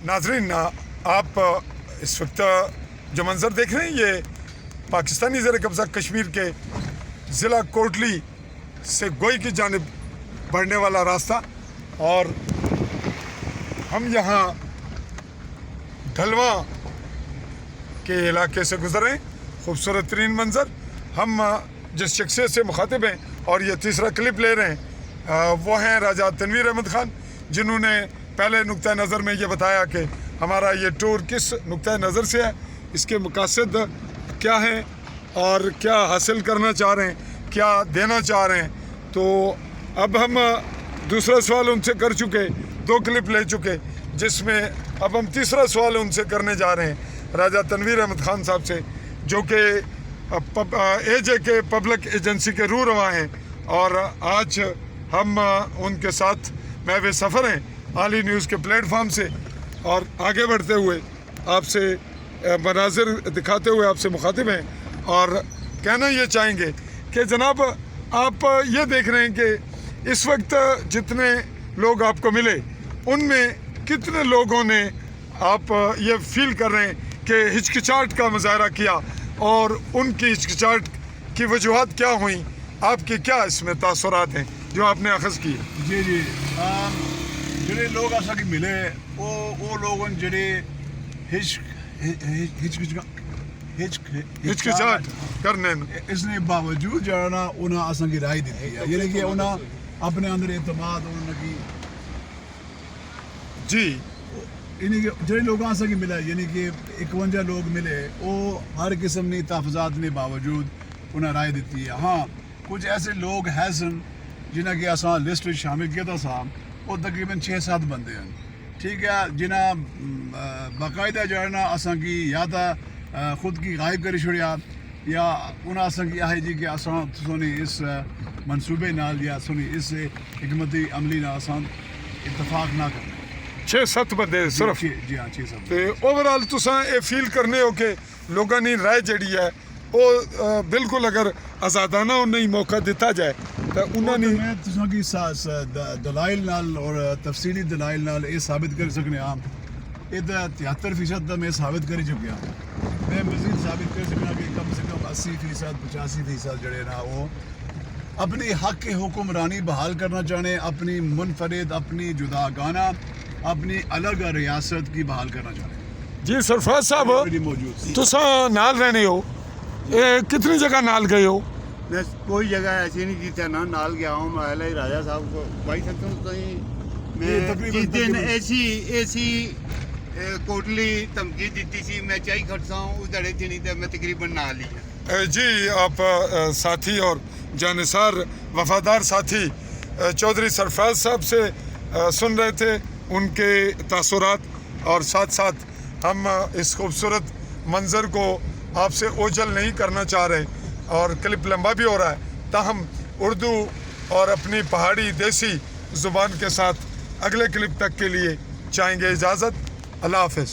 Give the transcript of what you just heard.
नाजरीन, आप इस वक्त जो मंज़र देख रहे हैं, ये पाकिस्तानी ज़र कब्ज़ा कश्मीर के ज़िला कोटली से गोई की जानिब बढ़ने वाला रास्ता, और हम यहाँ ढलवा के इलाके से गुज़र रहे हैं। खूबसूरत तरीन मंज़र। हम जिस शख्सियत से मुखातिब हैं और ये तीसरा क्लिप ले रहे हैं, वो हैं राजा तनवीर अहमद ख़ान, जिन्होंने पहले नुक्ता नज़र में ये बताया कि हमारा ये टूर किस नुक्ता नज़र से है, इसके मकासद क्या हैं और क्या हासिल करना चाह रहे हैं, क्या देना चाह रहे हैं। तो अब हम दूसरा सवाल उनसे कर चुके, 2 क्लिप ले चुके, जिसमें अब हम तीसरा सवाल उनसे करने जा रहे हैं राजा तनवीर अहमद ख़ान साहब से, जो कि AJ के पब्लिक एजेंसी के रूह रवा हैं। और आज हम उनके साथ महवे सफ़र हैं आली न्यूज़ के प्लेटफॉर्म से, और आगे बढ़ते हुए आपसे मनाजिर दिखाते हुए आपसे मुखातिब हैं और कहना ये चाहेंगे कि जनाब, आप ये देख रहे हैं कि इस वक्त जितने लोग आपको मिले, उनमें कितने लोगों ने आप ये फील कर रहे हैं कि हिचकिचाहट का मुजाहरा किया, और उनकी हिचकिचाहट की वजूहत क्या हुई, आपके क्या इसमें तासुरात हैं जो आपने अखज़ किए? जी ਜਿਹੜੇ ਲੋਕ ਅਸਾਂ ਕੀ ਮਿਲੇ ਉਹ ਲੋਕ ਜਿਹੜੇ हिचकिचाहट करने इसने बावजूद ਜਿਹੜਾ ਨਾ ਉਹਨਾਂ ਅਸਾਂ ਕੀ ਰਾਏ ਦਿੱਤੀ ਹੈ, ਯਾਨੀ ਕਿ ਉਹਨਾਂ ਆਪਣੇ ਅੰਦਰ ਇਤਮਾਦ ਉਹਨਾਂ की जी यानी कि ਜਿਹੜੇ ਲੋਕਾਂ ਅਸਾਂ ਕੀ ਮਿਲਾ, ਯਾਨੀ ਕਿ 51 ਲੋਕ ਮਿਲੇ, ਉਹ ਹਰ ਕਿਸਮ ਦੀ ਤਹਫਜ਼ਾਤ ਦੇ ਬਾਵਜੂਦ ਉਹਨਾਂ ਰਾਏ ਦਿੱਤੀ ਹੈ। ਹਾਂ, ਕੁਝ ਐਸੇ ਲੋਕ ਹੈ ਸਨ ਜਿਨ੍ਹਾਂ की ਅਸਾਂ ਲਿਸਟ ਵਿੱਚ ਸ਼ਾਮਿਲ ਕੀਤਾ ਸਾਂ, ਉਹ ਤਕਰੀਬਨ 6-7 ਬੰਦੇ ਹਨ, ठीक है, जिन्हें बाकायदा जो है ना असां की या तो खुद की गायब कर छोड़िया, या उन्हें असां की है जी कि असां सोनी इस मनसूबे नाल या सोनी इस हिकमती अमली नाल असां इतफाक ना करना। 6-7 बंदे सिर्फ? जी हाँ, 6-7। तो ओवरऑल तुसां ये फील करने हो कि लोगों की राय जी है वो बिल्कुल अगर आज़ादाना उन्हें मौका दिता जाए तो उन्होंने मैं तुसां की दलाइल नाल और तफसीली दलाइल नाल ये साबित कर सकने हाँ, ये 73% तो मैं साबित कर चुकिया। मैं मज़ीद साबित कर सकना कि कम से कम 80%, 85% जड़े ना वो अपनी हक के हुक्मरानी बहाल करना चाहने, अपनी मुनफरिद, अपनी जुदागाना, अपनी अलग रियासत की बहाल करना चाहने। जी सरफराज साहब, तुसां नाल रहने हो, कितनी जगह नाल गए हो? मैं कोई जगह ऐसी नहीं जितना ना नाल गया हूँ। मैं ही राजा साहब को भाई सकता हूँ मैं जिस दिन ऐसी कोटली धमकी दी सी, मैं चाही खड़सा हूँ उस दड़े थी, नहीं तो मैं तकरीबन नाल ही है। जी आप साथी और जानिसार वफादार साथी चौधरी सरफराज साहब से सुन रहे थे उनके तासुरात, और साथ साथ हम इस खूबसूरत मंज़र को आपसे ओझल नहीं करना चाह रहे, और क्लिप लंबा भी हो रहा है, ताहम उर्दू और अपनी पहाड़ी देसी ज़ुबान के साथ अगले क्लिप तक के लिए चाहेंगे इजाज़त। अल्लाह हाफ़िज़।